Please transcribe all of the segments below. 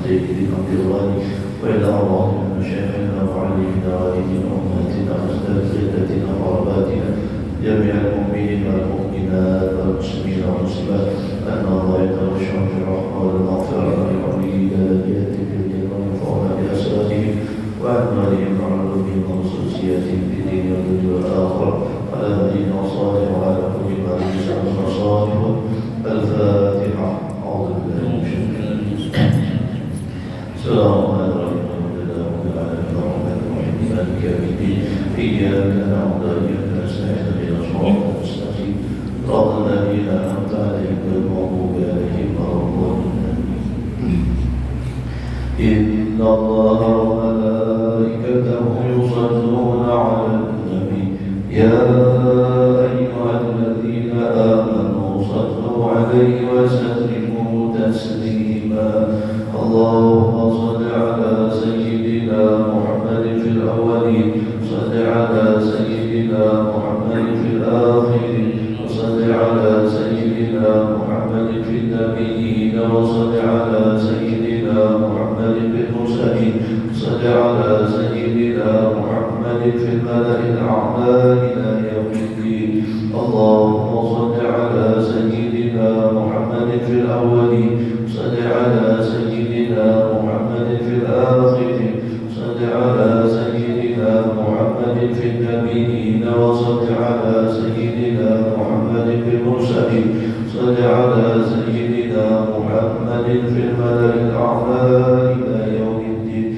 سيدنا الغالي وإلى أرواح مشايخنا وعلينا والدينا وأمهاتنا وأساتذتنا وقراباتنا جميع المؤمنين والمؤمنات والمسلمين والمسلمات أن الله يتغشى بالرحمة والمغفرة لقوله دلالته في الدين وينفعنا بأسرارهم وأعمالهم وعلومهم وخصوصياتهم في الدين والدنيا والآخرة على دين وصالح وعلى كل ما يسعد وصالح. الفاتحة. أعوذ بالله من الشيطان الرجيم. السلام عليكم ورحمة الله وبركاته. مالك يوم الدين إياك نعبد وإياك نستعين اهدنا الصراط المستقيم صراط الذين أنعمت عليهم غير المغضوب عليهم ولا الضالين. إن الله وملائكته يصلون على النبي يا أيها الذين آمنوا صلوا عليه وسلموا تسليما. اللهم صل على سيدنا محمد في الأولين صل على سيدنا محمد في الآخرين وصل على سيدنا محمد في النبيين وصل على سيدنا محمد في المرسلين صل على سيدنا محمد في الملأ الأعلى إلى يوم الدين. اللهم صل على سيدنا محمد في الأولين صل على سيدنا محمد في الآخرين صل على سيدنا محمد في النبيين وصل على سيدنا محمد في المرسلين صل على سيدنا محمد في الملأ الأعلى إلى يوم الدين.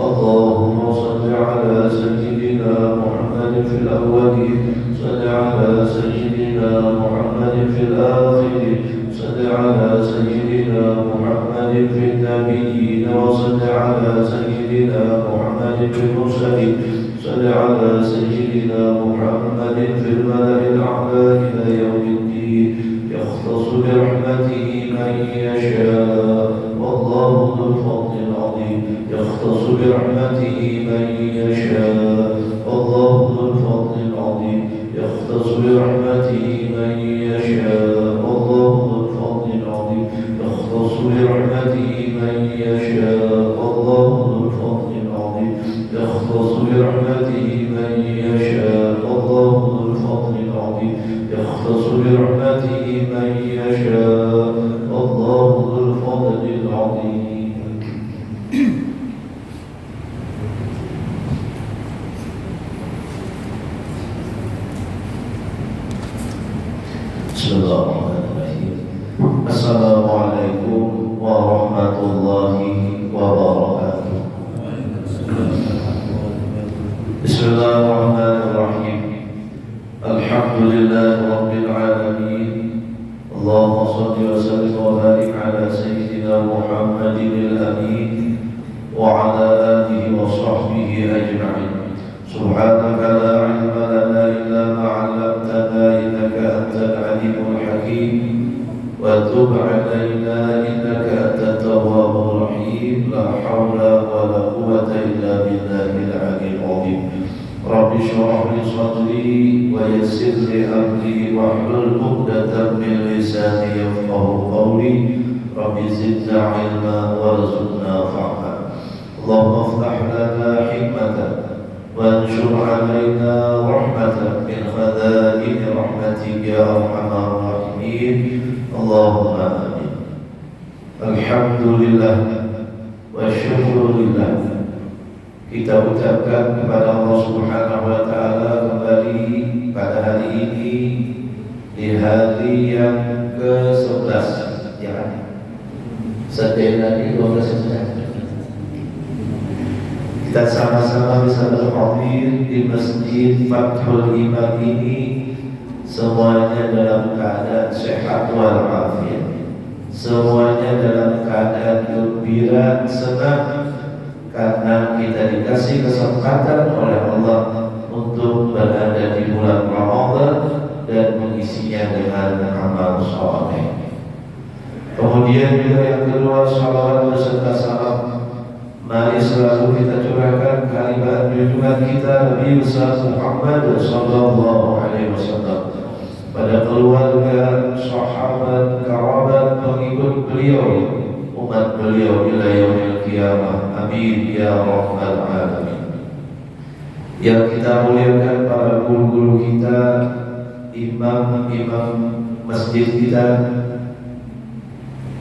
اللهم صل على سيدنا محمد في الأولين صل على سيدنا محمد في الآخرين صل على سيدنا محمد في النبيين وصل على سيدنا محمد في المرسلين صل على سيدنا محمد في الملأ الأعلى إلى يوم الدين. يختص برحمته من يشاء والله ذو الفضل العظيم. يختص برحمته من يشاء والله ذو الفضل العظيم. يختص برحمته من يشاء والله ذو الفضل العظيم. يختص برحمته من يشاء والله ذو الفضل العظيم. يختص برحمته من يشاء والله ذو الفضل العظيم. يختص برحمته من يشاء والله ذو الفضل العظيم. بسم الله الرحمن الرحيم. السلام عليكم ورحمة الله وبركاته. بسم الله الرحمن الرحيم. الحمد لله رب العالمين. اللهم صل وسلم وبارك على سيدنا محمد الأمين وعلى آله وصحبه أجمعين. سبحانك لا علم لنا إلا ما علمتنا إنك أنت العليم الحكيم وتب علينا إنك أنت التواب الرحيم. لا حول ولا قوة إلا بالله العلي العظيم. رب اشرح لي صدري ويسر لي أمري واحلل عقدة من لساني يفقهوا قولي. رب زدنا علما وارزقنا فهما. اللهم افتح لنا حكمة وانشر علينا رحمة من خزائن رحمتك يا أرحم الراحمين. اللهم آمين. الحمد لله والشكر لله. Kita ucapkan kepada Allah Subhanahu wa Ta'ala kembali pada hari ini di hari yang ke-11 ya kan? Setelah ini 12 kita sama-sama bisa berhadir di Masjid Fathul Iman ini, semuanya dalam keadaan sehat walafiat, semuanya dalam keadaan gembira, senang, karena kita dikasih kesempatan oleh Allah untuk berada di bulan Ramadan dan mengisinya dengan amal saleh. Kemudian juga yang kedua, salawat beserta salam mari selalu kita curahkan kalimat junjungan kita Nabi besar Muhammad sallallahu alaihi wasallam pada keluarga, sahabat, kerabat, pengikut beliau, umat beliau ila yaumil qiyamah. Amin ya rabbal alamin. Yang kita muliakan para guru-guru kita, imam-imam masjid kita,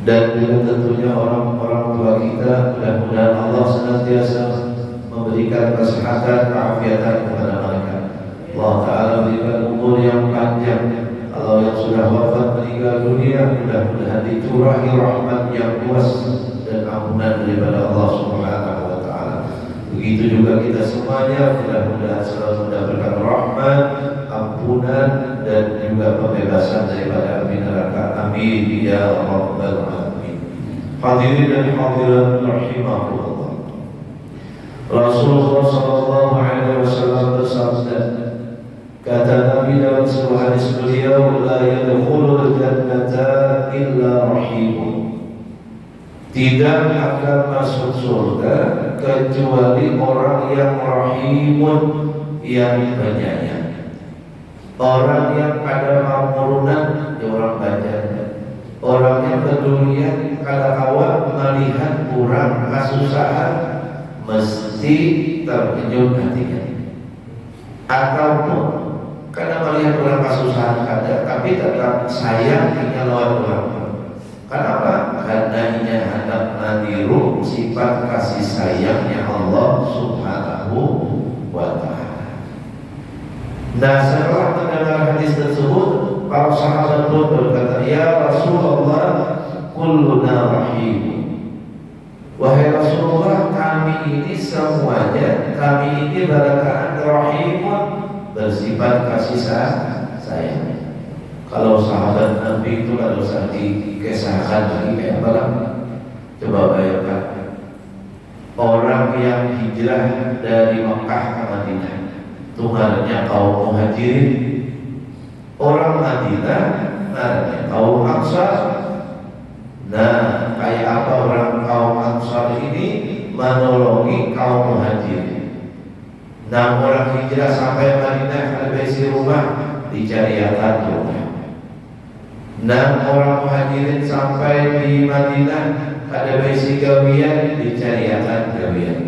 dan juga tentunya orang-orang tua kita. Mudah-mudahan Allah senantiasa memberikan kesehatan, keafiatan kepada mereka. Allah Ta'ala berikan umur yang panjang. Kalau yang sudah wafat meninggal dunia, mudah-mudahan dicurahi rahmat yang luas dan ampunan daripada Allah Subhanahu wa Ta'ala. Begitu juga kita semuanya, mudah-mudahan selalu mendapatkan rahmat, ampunan, dan juga pembebasan daripada api neraka. Amin ya rabbal alamin. Hadirin dan hadirat rahimahullah. Rasulullah sallallahu alaihi wasallam bersabda, kata Nabi dalam sebuah hadis beliau, la yadkhulul jannata illa rahimun. Tidak akan masuk surga kecuali orang yang rahimun, yang penyayang. Orang yang ada mamurunan, ya orang bajanya. Orang yang pedulian, kada kawan melihat kurang kesusahan, mesti terkejut hatinya. Ataupun karena melihat orang kesusahan kada, tapi tetap sayang tinggal lawan orang. Kenapa? Karena ini hendak meniru sifat kasih sayangnya Allah Subhanahu wa Ta'ala. Nah, setelah mendengar hadis tersebut, para sahabat pun berkata, ya Rasulullah, kulluna rahim. Wahai Rasulullah, kami ini semuanya, kami ini barakaan rahimun, bersifat kasih sayang. Kalau sahabat Nabi itu kalau usah dikisahkan lagi kayak apa? Coba bayangkan orang yang hijrah dari Mekah ke Madinah, tunggalnya kaum Muhajirin. Orang Madinah namanya kaum Ansar. Nah, kayak apa orang kaum Ansar ini menolongi kaum Muhajirin. Nah, orang hijrah sampai Madinah ada besi rumah, dicariakan rumah. Nah, orang Muhajirin sampai di Madinah ada besi gawian, dicariakan gawian.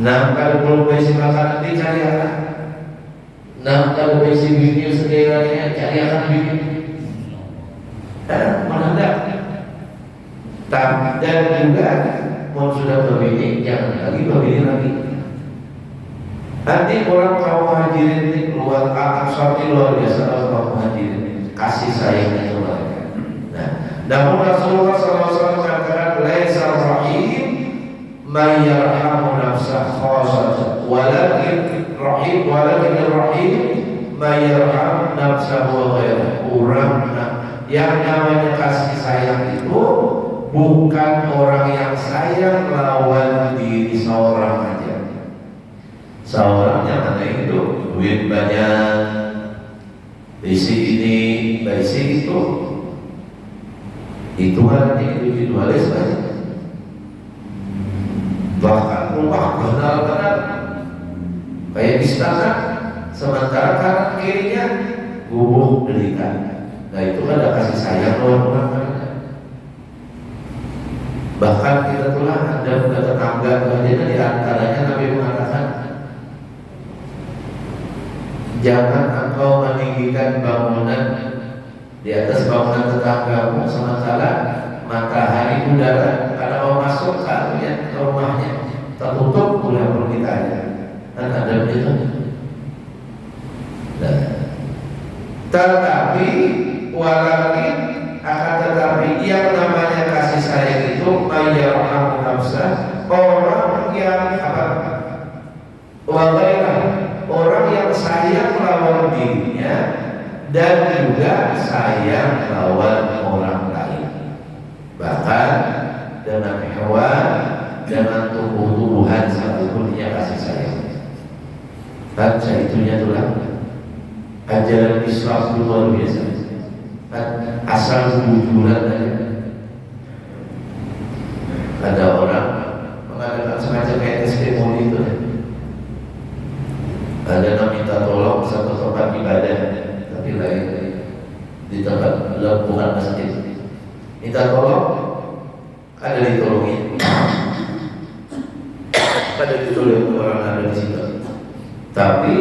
Nah, kalau belum besi makanan, dicariakan. Nah, kalau besi bini sekiranya, cariakan bini. Menanda. Dan juga mau sudah berbini, jangan lagi berbini lagi. Nanti orang kaum Muhajirin ini luar Ansar ini luar biasa. Orang kaum Muhajirin kasih sayang itu mereka. Nah, namun Rasulullah SAW mengatakan, laisa rahim man yarhamu nafsah khasatan, walakin rahim man yarham nafsahu wa ghairah. Orang yang namanya kasih sayang itu bukan orang yang sayang lawan diri seorang aja. Seorangnya mana itu duit banyak, besi ini, besi itu hanya individualis banyak. Bahkan rumah benar-benar kayak istana, sementara kanan kirinya gubuk derita. Nah, itu kan ada kasih sayang orang. Bahkan kita telah ada tetangga bagian di antaranya Nabi mengatakan, jangan engkau meninggikan bangunan di atas bangunan tetanggamu sementara matahari udara karena mau masuk ke rumahnya tertutup oleh permintaannya. Dan ada begitu. Nah, tetapi walakin akan tetapi yang namanya kasih sayang itu mayyarhamu nafsah, orang yang apa? Walairah, orang yang sayang lawan dirinya dan juga sayang lawan orang lain. Bahkan dengan hewan, dengan tumbuh-tumbuhan sekalipun dia kasih sayang. Dan itunya itulah ajaran Islam luar biasa. Asal bujuran aja. Ada orang mengadakan semacam kayak testimoni itu. Ada yang minta tolong satu tempat ibadah, tapi lain di tempat bukan masjid. Minta tolong, ada ditolongin. pada ditulis orang ada di situ. Tapi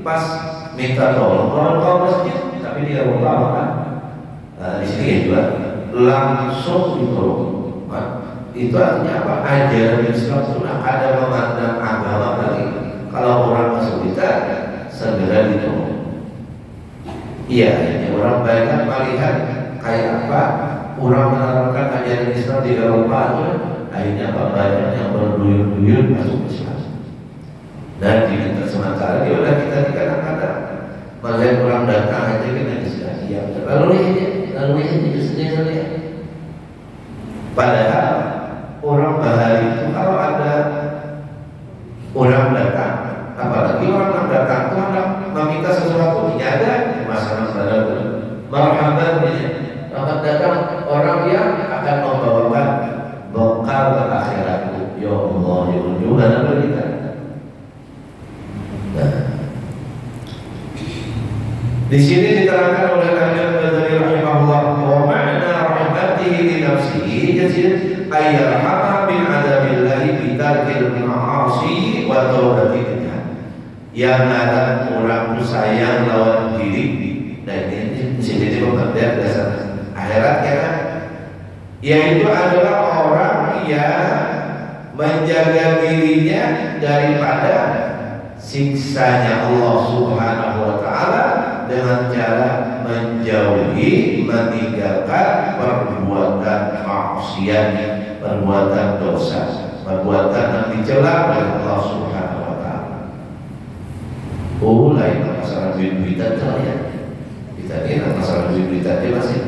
pas minta tolong orang kau masjid, tapi dia lupa kan? Di sini ya juga langsung ditolong. Itu artinya apa? Ajaran Islam sudah ada memandang agama lagi. Kalau orang masuk kita segera ditolong. Iya, ini orang banyak melihat kayak apa orang menerapkan ajaran Islam di Eropa itu, akhirnya apa banyak yang berduyun-duyun masuk Islam. Dan di negara sementara dia udah kita kadang-kadang melihat orang datang aja kita sudah siap. Lalu ini justru saja. Padahal orang bahari itu kalau ada orang datang, apalagi orang yang datang itu hendak meminta sesuatu, ini ada masalah marhaban ini. Selamat datang orang yang akan membawakan bekal ke akhiratku. Ya Allah, ya Allah, apa kita? Nah, di sini diterangkan oleh Al-Ghazali rahimahullah wa ma'na rahmatihi li nafsihi yasir ayyarhama bin adabillahi bitarkil ma'asi wa tawbatihi. Yang ada orang sayang lawan diri. Nah ini di sini dia dasar akhirat ya kan? Yaitu adalah orang yang menjaga dirinya daripada siksanya Allah Subhanahu wa Ta'ala dengan cara menjauhi, meninggalkan perbuatan maksiat, perbuatan dosa, perbuatan yang dicela oleh Allah Subhanahu wa Ta'ala. Lain masalah duit-duitan ya. Kita ini masalah duit-duitan dia masih.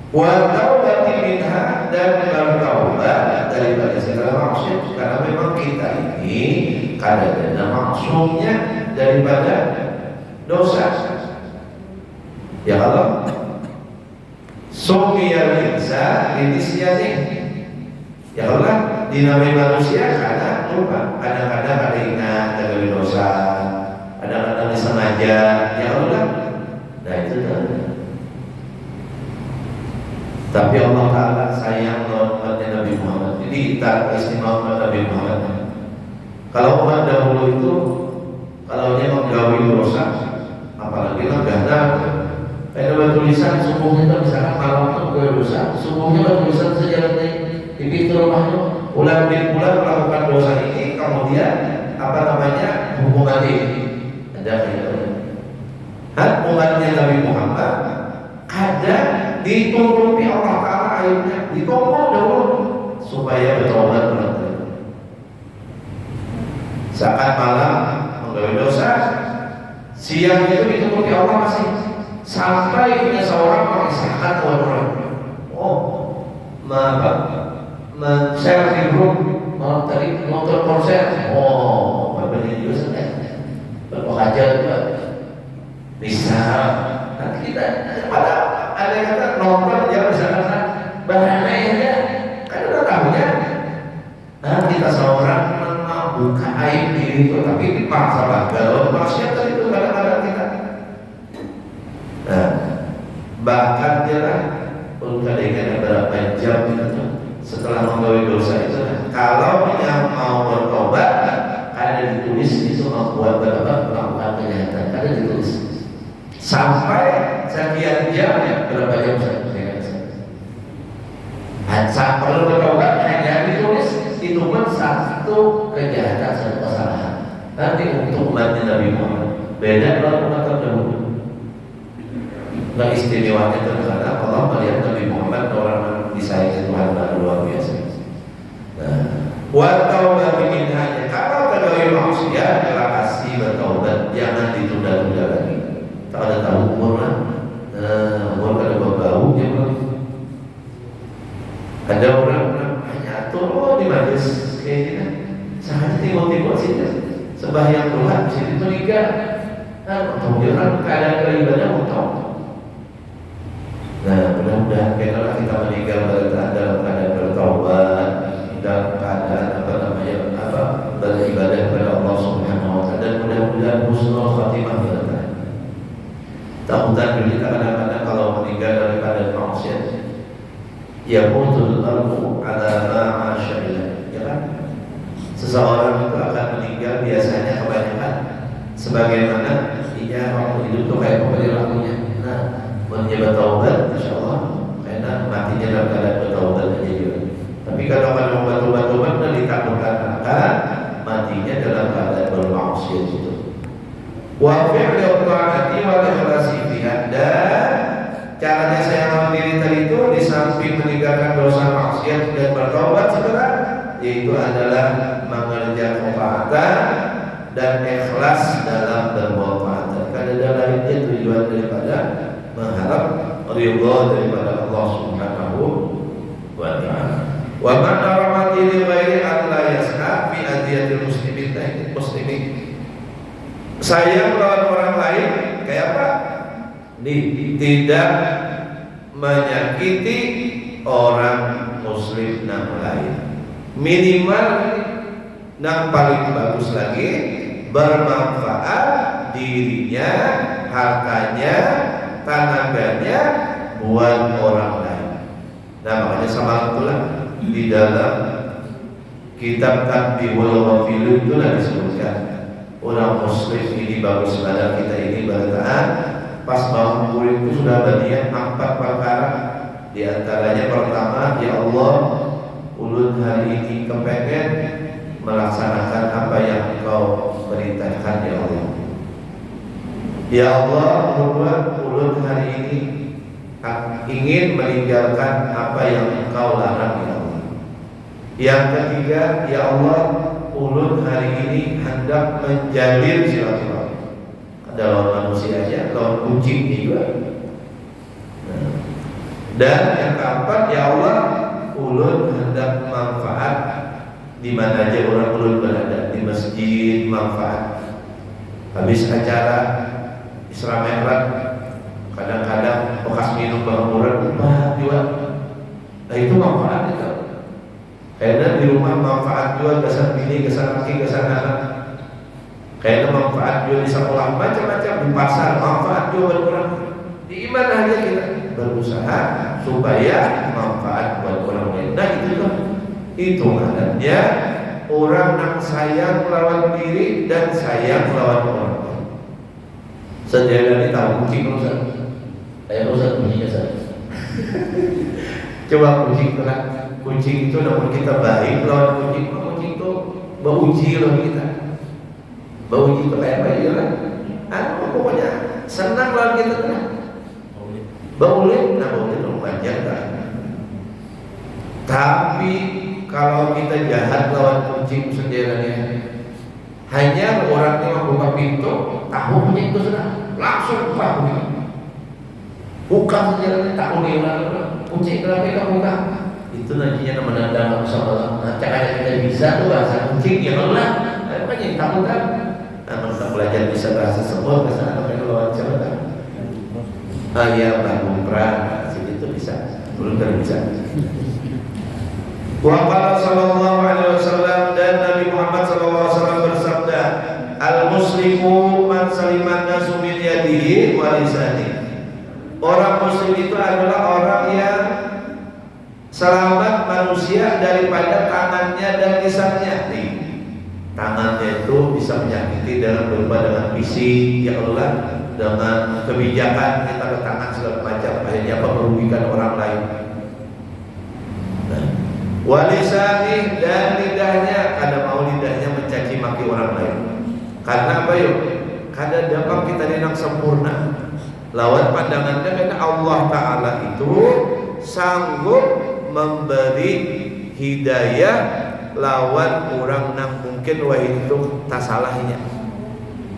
Wa taubati minha, dan bertaubat daripada segala maksiat, karena memang kita ini kadang-kadang maksudnya daripada dosa. Ya Allah, sumiyal insan linisyani. Ya Allah, dinamai manusia karena lupa. Kadang-kadang ada ingat dari dosa, kadang-kadang disengaja. Ya Allah, nah itu dah. Tapi Allah Ta'ala sayang umatnya Nabi Muhammad. Ini kita istimewa Nabi Muhammad. Kalau umat dahulu itu, kalau dia menggawi dosa, apalagi negara, ada tulisan subuhnya, misalkan malam itu menggawi dosa, subuhnya tulisan sejarah di pintu rumahnya, bulan bin bulan melakukan dosa ini, kemudian apa namanya hukuman ini ada kayak umatnya Nabi Muhammad ada ditutupi Allah Ta'ala airnya, ditutup dahulu supaya bertobat berarti. Saat malam menggawe dosa, siang itu ditutupi Allah masih sampai punya seorang mengisahkan orang. Oh, share di grup, mau tadi nonton konser. Oh, berbeda juga sudah. Berpengajar juga bisa. Nanti kita pada ada yang kata nonton dia misalkan bahana ya kan udah tahunya. Nah kita seorang buka aib diri itu, tapi dipaksa kalau maksiat itu kadang-kadang kita. Nah bahkan dia lah kadang-kadang berapa jam itu setelah menggawe dosa itu. Kalau yang mau bertobat ada ditulis itu membuat berapa melakukan kejahatan, ada ditulis sampai sekian jam ya, berapa jam saya saat perlu bertobat hanya ditulis itu pun satu kejahatan, satu kesalahan. Nanti untuk umatnya Nabi Muhammad beda kalau umat terdahulu. Nah istimewanya itu karena Allah melihat Nabi Muhammad orang yang disayangi Tuhan luar biasa. Nah, wa taubatu minha, kalau terjadi maksiat kasih bertaubat, jangan ditunda-tunda lagi. Tak ada tahu umur lah, umur kada berbau dia bilang. Ada orang hanya tuh di majlis kayak gini, sangat tiba-tiba sih sembahyang Tuhan sini menikah, kemudian keadaan beribadah untuk. Nah mudah-mudahan kita meninggal dalam keadaan bertaubat, dalam keadaan beribadah kepada Allah Subhanahu Wa Taala, dan mudah-mudahan husnul khatimah kita. Takutan kita kadang-kadang kalau meninggal dari keadaan maksiat, ya mutul qalbu ala ma asyailah, ya kan? Seseorang dirinya dalam keadaan bermaksiat itu. Wa fi'li ta'ati wa ikhlasi fiha, dan caranya saya lawan diri tadi itu di samping meninggalkan dosa maksiat dan bertobat segera, yaitu adalah mengerjakan ketaatan dan ikhlas dalam berbuat ketaatan. Karena lainnya tujuan daripada mengharap ridha daripada Allah Subhanahu wa ta'ala. Wa man aramati li ghairi an la yas'a fi adiyatil muslimin. Sayang melawan orang lain kayak apa? Tidak menyakiti orang muslim yang lain. Minimal yang paling bagus lagi bermanfaat dirinya, hartanya, tenaganya buat orang lain. Nah, makanya sama itulah di dalam kitab Tanbihul Ghafilin itu disebutkan orang muslim ini bagus pada kita ini bertahan pas bangun kulit itu sudah berniat 4 perkara. Di antaranya pertama, ya Allah, ulun hari ini kepengen melaksanakan apa yang Engkau perintahkan ya Allah. Ya Allah, ulun hari ini ingin meninggalkan apa yang Engkau larang ya Allah. Yang ketiga, ya Allah, ulun hari ini hendak menjalin silaturahmi. Ada lawan manusia aja, lawan kucing juga. Dan yang keempat, ya Allah, ulun hendak manfaat di mana aja orang ulun berada, di masjid manfaat. Habis acara Isra Mi'raj, kadang-kadang bekas minum berkurang juga. Nah itu manfaat itu. Karena di rumah manfaat juga, gesan bini, gesan laki, gesan anak. Karena manfaat juga di sekolah, macam-macam, di pasar manfaat juga berkurang. Di iman aja kita berusaha supaya manfaat buat orang lain. Nah itu maknanya orang yang sayang melawan diri dan sayang melawan orang lain. Sejauh ini tahu kucing Ustaz. Saya Ustaz kucingnya saya. Coba kucing itu kan. Kucing itu namun kita baik lawan kucing itu beruji loh kita. Beruji itu kayak apa ya kan? Pokoknya senang lawan kita kan. Baulit, baulit panjang kan. Tapi kalau kita jahat lawan kucing sendiriannya, hanya orang yang buka pintu, tahu kucing itu sudah langsung buka kucing. Buka sendiriannya, tahu dia kucing kenapa kamu buka? Itu nantinya menandang sama cara kita bisa tuh bahasa kucing ya lah. Apa yang takut kan? Kita belajar bisa bahasa semua bahasa apa yang lawan siapa kan? Ya bangun perang, sini itu bisa, belum kan bisa. Wa qala sallallahu alaihi wasallam, dan Nabi Muhammad sallallahu alaihi wasallam bersabda, al-muslimu man saliman nasu min yadihi wa lisanihi. Orang muslim itu adalah orang yang selamat manusia daripada tangannya dan lisannya. Tangannya itu bisa menyakiti dalam berupa dengan fisik, ya Allah, dengan kebijakan kita ke tangan segala macam, akhirnya merugikan orang lain. Walisani, dan lidahnya, kada mau lidahnya mencaci maki orang lain. Karena apa yuk? Kada dapat kita dinang sempurna. Lawan pandangannya, karena Allah Ta'ala itu sanggup memberi hidayah lawan orang yang mungkin itu tak salahnya.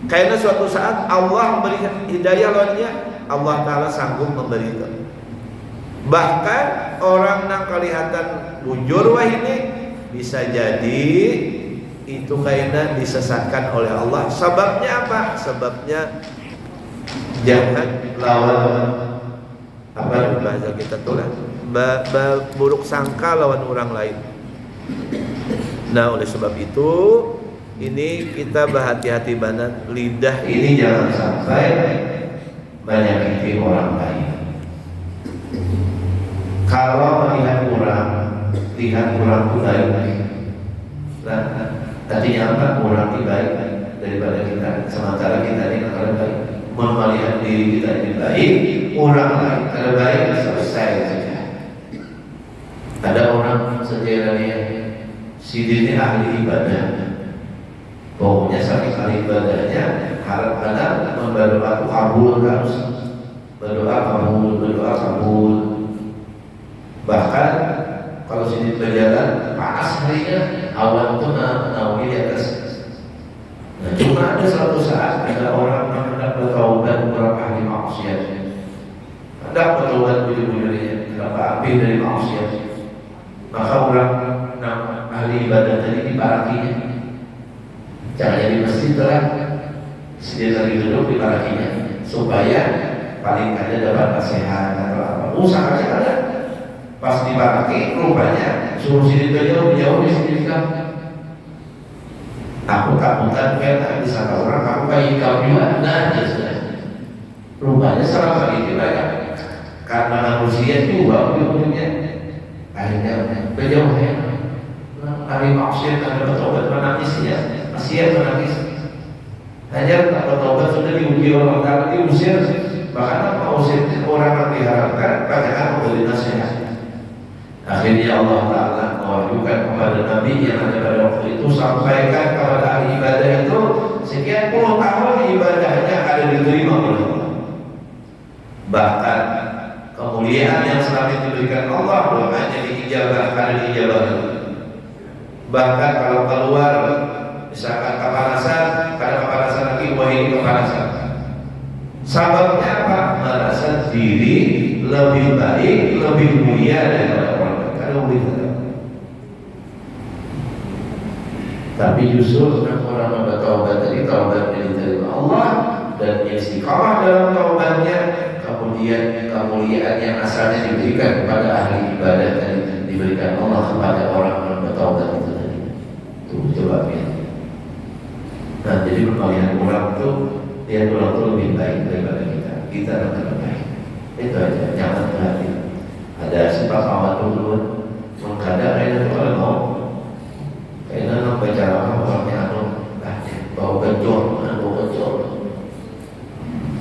Karena suatu saat Allah memberi hidayah lawannya, Allah Ta'ala sanggup memberi itu. Bahkan orang yang kelihatan bujur ini bisa jadi itu kayaknya disesatkan oleh Allah. Sebabnya apa? Sebabnya jangan lawan apa bahasa kita tuh lah, buruk sangka lawan orang lain. Nah oleh sebab itu ini kita berhati-hati banget, lidah ini jangan sampai menyakiti orang lain. Kalau melihat orang, lihat orang itu baik, nah artinya apa? Orang itu baik daripada kita, sementara kita ini akan baik. Melihat diri kita ini baik, orang lain kalau baik selesai saja. Ada orang sejarahnya si diri ahli ibadah, Pokoknya saking ahli ibadahnya harap ada berdoa kabul harus berdoa kabul. Bahkan kalau sini berjalan panas harinya, awan itu naungi di atas. Nah, cuma ada suatu saat ada orang yang hendak bertaubat orang ahli maksiat, hendak bertaubat bujur-bujurnya, kenapa ambil dari maksiat, maka orang ahli ibadah tadi dibarakinya, jangan jadi masjid lah, dia lagi duduk dibarakinya, supaya paling ada dapat nasihat atau apa, usahanya ada. Pas dibaraki, rupanya suruh sini jauh di sini kan. Aku takutan kan bisa orang aku kayak kau juga, nah sudah. Rupanya selama ini banyak karena manusia juga ujungnya akhirnya berjauh ya. Hari maksiat ada bertobat menangisnya, maksiat menangis. Hanya tak bertobat sudah diuji orang Taala diusir, bahkan apa usir orang yang diharapkan bagaimana memberi nasihat. Akhirnya Allah Ta'ala mewahyukan kepada Nabi yang ada pada waktu itu, sampaikan kepada ahli ibadah itu sekian puluh tahun ibadahnya ada diterima oleh Allah. Bahkan kemuliaan yang selama diberikan Allah doanya diijabah, ada diijabah. Bahkan kalau keluar misalkan kepanasan, karena kepanasan lagi ini kepanasan. Sababnya apa? Merasa diri lebih baik, lebih mulia daripada orang. Tapi justru orang bertaubat tadi taubatnya diterima Allah dan istiqamah dalam taubatnya, kemudian kemuliaan yang asalnya diberikan kepada ahli ibadah tadi diberikan Allah kepada orang yang bertaubat itu tadi. Itu sebabnya. Nah, jadi perkalian orang itu dia orang itu lebih baik daripada kita lebih baik. Itu aja, jangan berhati. Ada sifat awal dulu. Kadang kayaknya itu kalau mau kayaknya nak bicara orangnya bau kencur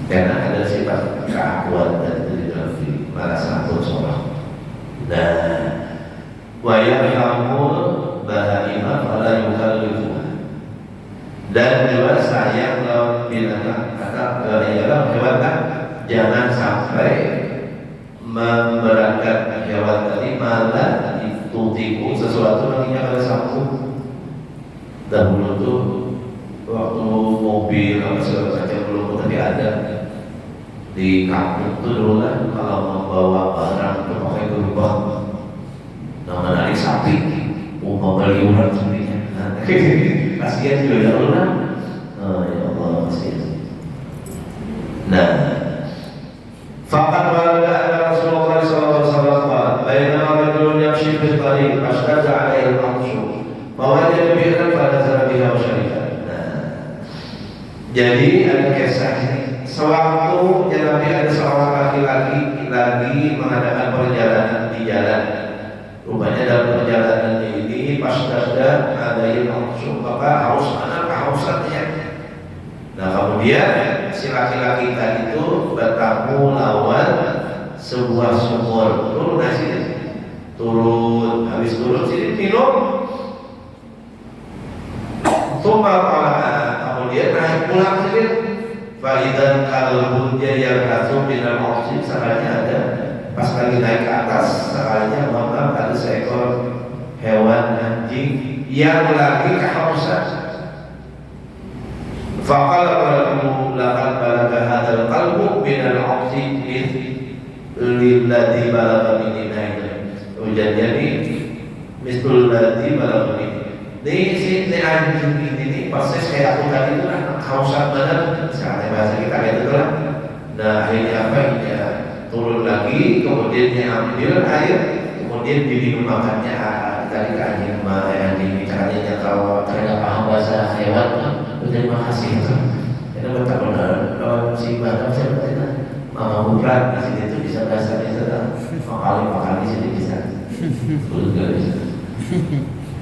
karena ada sifat keakuan dan itu di dalam diri merasa pun seorang. Nah, wayang kamu bahagia pada yukalu dan juga sayang kalau binatang kata ialah hewan jangan sampai memberatkan hewan tadi malah tutiku sesuatu nantinya pada sambung. Dahulu tuh waktu mobil apa segala macam belum tadi ada di kampung tuh dulu lah kalau membawa barang itu pakai gerbang. Nah, menarik sapi, mau beli ular sebenarnya. Kasihan juga ya Allah. Ya Allah kasihan. Nah, fakat warga Rasulullah SAW bainama rajulun yamshi fil tariq ashtaja alaihi al-amshu bahwa dia biarkan pada zarabiha wa syarifah. Jadi ada kisah ini. Sewaktu Nabi ada seorang laki-laki lagi mengadakan perjalanan di jalan. Rupanya dalam perjalanan ini pas ada yang langsung haus, mana kehausannya. Nah, kemudian si laki-laki tadi itu bertamu lawan sebuah sumur. Turun nasi, turun, habis turun sini minum. Kemudian naik pulang sini. Faidan kalbun yang rasuk dengan oksigen sekalinya ada. Pas lagi naik ke atas, sekalinya memang ada seekor hewan anjing yang lagi kehausan. Faqala qalu laqad balagha hadzal qalbu min al-oksigen lilladzi balagha min nail. Jadi mistul ladzi balagha min. Ini anjing ini proses kayak aku tadi itu kan kehausan benar, misalnya bahasa kita kayak itu lah. Nah, akhirnya apa? Ya turun lagi, kemudian dia ambil air, kemudian diminum makannya. Tadi ke anjing, anjing bicaranya kalau ternyata paham bahasa hewan, berterima kasih. Karena betul-betul kalau si badak saya berkata, mama bukan di sini itu bisa bahasanya sudah makan di sini bisa, betul bisa.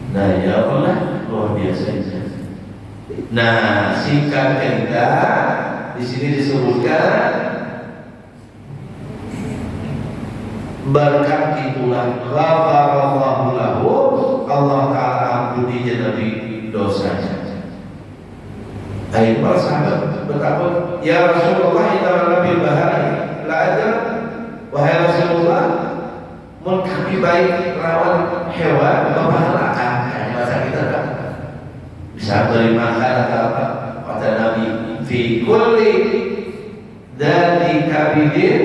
Nah, ya Allah, luar biasa itu. Nah, singkat cerita di sini disebutkan berkat itulah ghafarallahu lahu, Allah Ta'ala ampuni Nabi dosanya. Ayo para sahabat betapa ya Rasulullah inna nabi bahari la ada wahai Rasulullah mun kami baik lawan hewan berpahala kan bahasa kita kan bisa beri makan atau apa kata Nabi fi kulli dari kabidin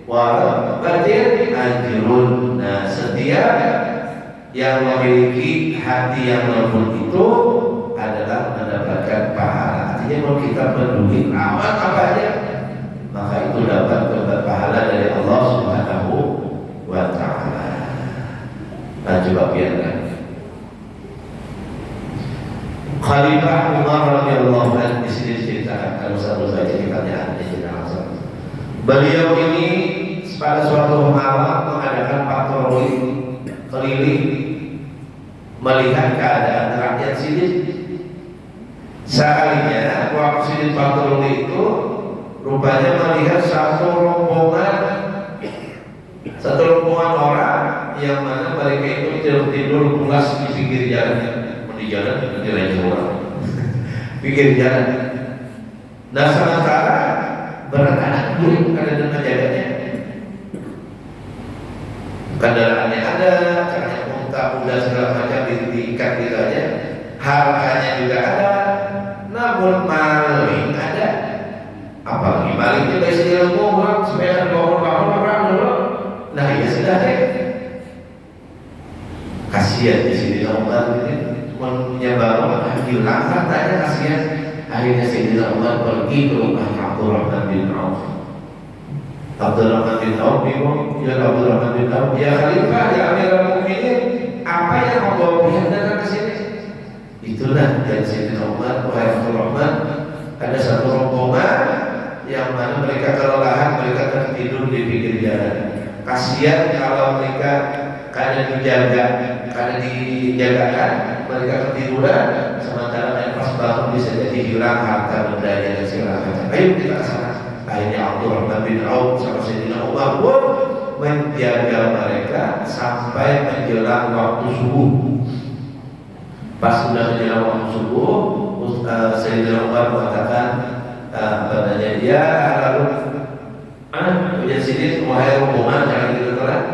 warabatin ajrun. Nah setiap yang memiliki hati yang lembut itu adalah mendapatkan pahala. Artinya kalau kita peduli amat apa aja, maka itu dapat pahala dari Allah Subhanahu wa Ta'ala. Nah coba biarkan Khalifah Umar radhiyallahu anhu di sini diceritakan kalau satu saja kitabnya langsung. Beliau ini pada suatu malam mengadakan patroli keliling melihat keadaan rakyat sini. Sekalinya waktu sini patroli itu rupanya melihat satu rombongan orang yang mana mereka itu tidur pulas di pinggir jalan, di jalan orang pinggir jalan. Nah sementara beranak burung ada dan menjaganya, kendaraannya ada, caranya unta, kuda segala macam diikat gitu aja, harganya juga ada. Namun maling ada, apalagi maling itu istilah orang supaya bangun orang dulu. Nah ya sudah deh, kasihan di sini Umar ini punya bangun hilang hartanya, kasihan. Akhirnya Sayyidina Umar pergi ke rumah Abdurrahman bin Auf. Abdurrahman bin Auf bingung, ya Abdurrahman bin Auf, ya Khalifah, ya Amirul Mukminin, apa yang membawa pihak datang ke sini? Itulah dari Sayyidina Umar, wahai Abdurrahman, ada satu rombongan yang mana mereka kelelahan, mereka tertidur di pinggir jalan. Kasihan kalau mereka karena dijagakan, mereka ketiduran, sementara yang pas bangun bisa jadi hilang harta bendanya dan segala macam. Ayo kita ke sana. Akhirnya Abdurrahman bin Auf sama Sayyidina Umar pun menjaga mereka sampai menjelang waktu subuh. Pas sudah menjelang waktu subuh, Sayyidina Umar mengatakan dia lalu punya sini wahai rombongan jangan gitu terang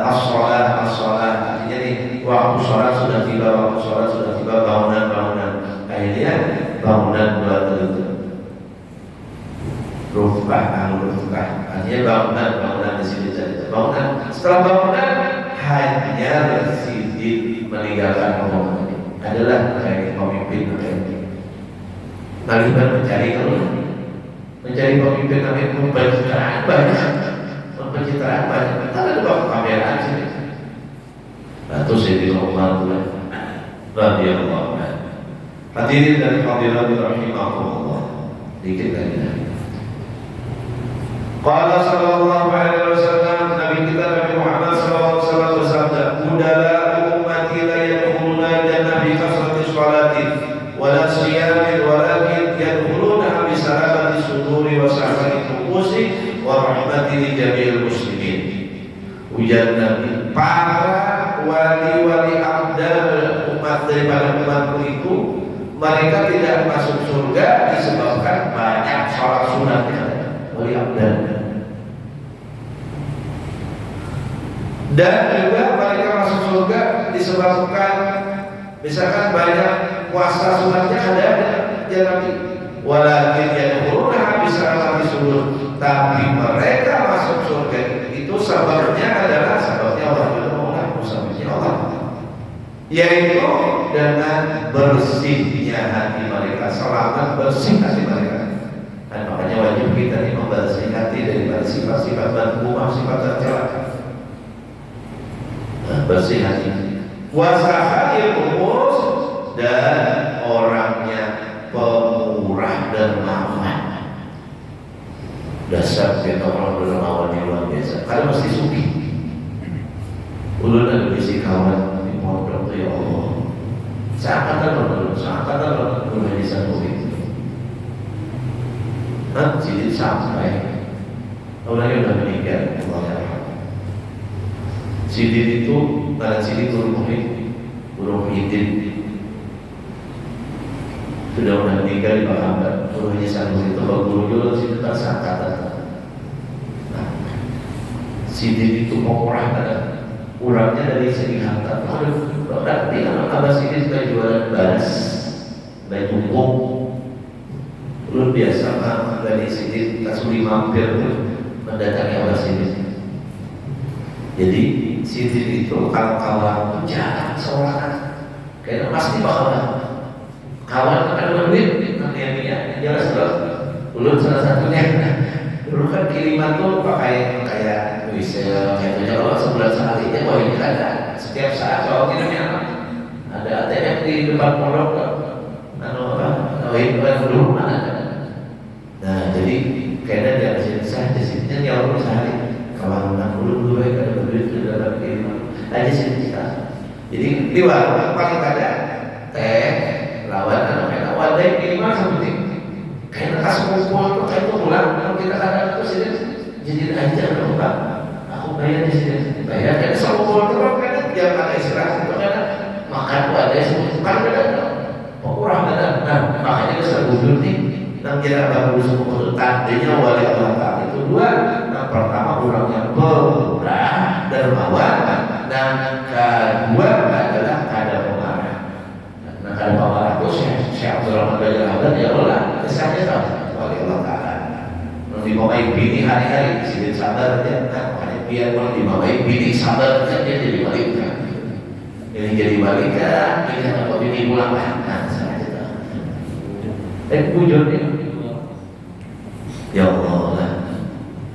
as-shalah artinya nih waktu sholat sudah tiba, bangunan. Akhirnya bangunan itu rufqah artinya bangunan di sini saja. Setelah bangunan hanya sedikit meninggalkan rombongan ini adalah kayak pemimpin Khalifah mencari pemimpin namanya pencitraan banyak. Kita ada bawa pameran sini. Lalu Sayyidina Umar radhiyallahu anhu. Hadirin dan hadirat rahimahumullah. Dikit lagi. Qala sallallahu alaihi wasallam, Nabi kita Nabi Muhammad sallallahu alaihi wasallam bersabda, "Udala ummati la yadkhuluna jannah bi kasrati shalatin wala siyamin walakin yadkhuluna bi salamati suduri wa sa'ati tuqusi wa rahmati li jami'il muslimin." Ujar Nabi, para wali-wali abdal umat daripada umatku itu mereka tidak masuk surga disebabkan banyak sholat sunatnya wali abdal, dan juga mereka masuk surga disebabkan misalkan banyak puasa sunatnya ada ya Nabi. Walakin yadkhuluna bisa mati surga, tapi mereka masuk surga itu sebabnya adalah Allah, yaitu dengan bersihnya hati mereka, selamat bersih hati mereka. Dan makanya wajib kita ini membersih hati daripada sifat-sifat madhumah, sifat tercela. Bersih hati. Wasahil umus, dan orangnya pemurah dermawan. Dasar kita orang dermawan yang luar biasa. Karena mesti suki. Ulun ada bisi kawan di pondok tu ya Allah. Seangkatan ulun di satu itu. Jadi sampai orangnya sudah meninggal, Allah yarham. Sidin itu pada Sidin Guru Muhyiddin. sudah meninggal di Bahamban. Gurunya Sanuri itu kalau guru dulu situ kan sangkatan. Nah, Sidin itu mau kurang ada kurangnya dari segi harta. Aduh, berarti kalau Abah Sidin suka jualan baras, baju kok, luar biasa mah dari Sidin kasuri mampir mendatangi Abah Sidin. Jadi Sidin itu kalau kawan jarang seorang, karena pasti bakalan kawan akan duit nanti yang jelas loh. Dulu salah satunya dulu kan kiriman tuh pakai kayak Wisel kayak itu kalau sebulan sekali ya wah ini ada setiap saat soal kirimnya ada ATM di depan pondok anu apa itu kan dulu mana ada. Nah jadi kayaknya dia masih bisa di sini jauh sehari kawan dulu ada duit sudah dapat kiriman aja sih kita. Jadi di warung paling ada teh lawan anu kayak wadai kiriman seperti kayak kas kumpul tuh kayak itu pulang kalau kita ada terus ini jadi aja dong Pak aku bayar di sini bayar kan selalu kumpul terus kan dia ada istirahat itu kan makan wadai semua kan beda kurang ada nah makanya kita sebujur nih yang kira baru semua tadinya wali Allah Ta'ala itu dua yang pertama orang yang pemurah dermawan dan kedua adalah ada pemarah. Nah kalau pemarah itu Syekh Abdul Rahman Gajah Hamdan ya Allah kesannya tahu wali Allah Ta'ala dimamai bini hari-hari disini sabar ya nah biar kalau dimamai bini sabar dia jadi malika ini jadi malika ini apa bini pulang nah saya tahu bujurnya ya Allah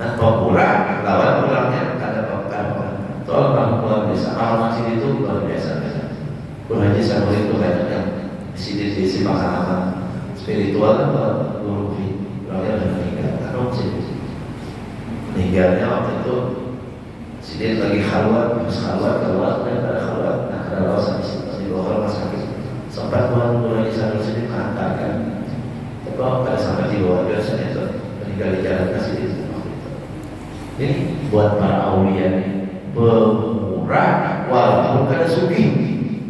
nah pemurah lawan pulangnya ada apa-apa tolong luar biasa amal masjid itu luar biasa Haji Sanuri itu banyak yang di makanan spiritual atau guru beliau sudah meninggal karena meninggalnya waktu itu Sidin lagi khalwat dan ada khalwat nah ada lawasan di bawah rumah sakit sempat Tuhan Haji Sanuri Sidin menghantarkan tapi pada sampai di bawah biasanya itu meninggal di jalan ke Sidin ini buat para awliya pemurah walaupun kada sugi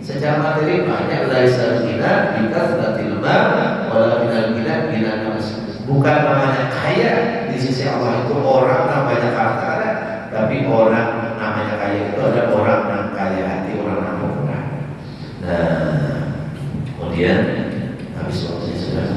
secara materi banyak dari sarjina kita sudah tilmah walaupun kita bukan namanya kaya di sisi Allah itu orang namanya harta ada tapi orang namanya kaya itu ada orang yang kaya hati orang yang pemurah. Nah kemudian habis waktunya sudah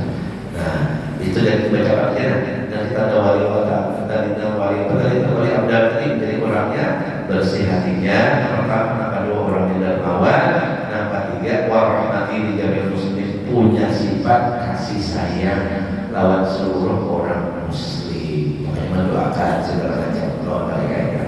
itu dari baca bagian dan kita ada wali kota dari wali abdal tadi jadi orangnya bersih hatinya pertama kedua orangnya dermawan yang ketiga warahmati di jami'il muslim punya sifat kasih sayang lawan seluruh orang muslim makanya mendoakan segala macam doa mereka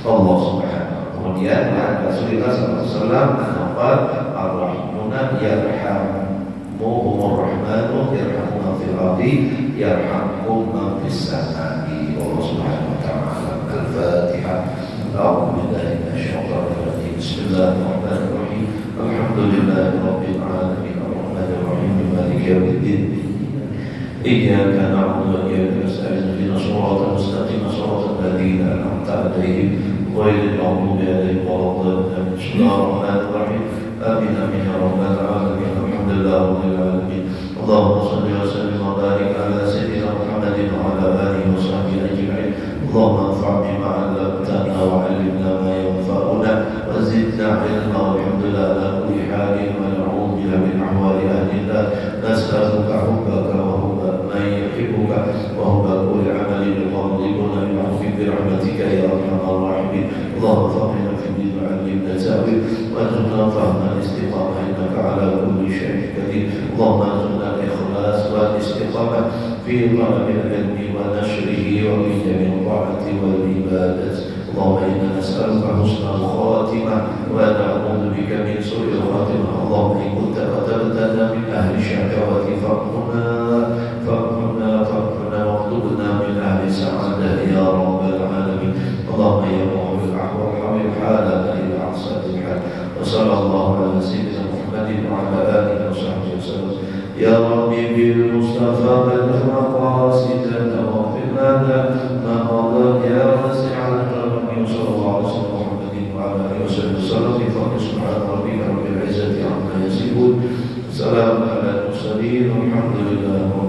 Allah subhanahu kemudian Rasulullah SAW menafal ar-rahmuna yarhamuhumur rahmanu yarhamuna fil ardi yarhamkum man fis samai Allah subhanahu wa ta'ala al-fatihah أعوذ بالله من الشيطان الرجيم بسم الله الرحمن الرحيم الحمد لله رب العالمين الرحمن الرحيم مالك يوم الدين إياك نعبد وإياك نستعين اهدنا الصراط المستقيم صراط الذين أنعمت عليهم غير المغضوب عليهم ولا الضالين بسم الله الرحمن الرحيم آمين آمين يا رب العالمين الحمد لله رب العالمين اللهم صل وسلم وبارك على سيدنا محمد وعلى آله وصحبه أجمعين اللهم انفع بما علمتنا وعلمنا ما ينفعنا وزدنا علما والحمد لله على كل حال ونعوذ بك من احوال اهل النار نسالك حبك وحب من يحبك وحب كل عمل يقربنا من عفوك برحمتك يا ارحم الراحمين اللهم فقنا في الدين وعلمنا تاويل وارزقنا فهم الاستقامه انك على كل شيء قدير اللهم ارزقنا الاخلاص والاستقامه في طلب العلم ونشره وفي جميع الطاعة والعبادة اللهم إنا نسألك حسن الخاتمة ونعوذ بك من سوء الخاتمة اللهم إن كنت كتبتنا من أهل الشقاوة فاغفرنا واكتبنا من أهل السعادة يا رب العالمين اللهم يا محب الأحوال حمل حالنا إلى أحسن الحال وصلى الله على سيدنا محمد وعلى آله وصحبه وسلم يا ربي بالمصطفى بلغ مقاصدنا واغفر لنا ما مضى يا واسع الكرم صلى الله عليه وسلم محمد وعلى اله وصحبه وسلم بفضل سبحان ربك رب العزه عما يصفون سلام على mursalin. Alhamdulillah.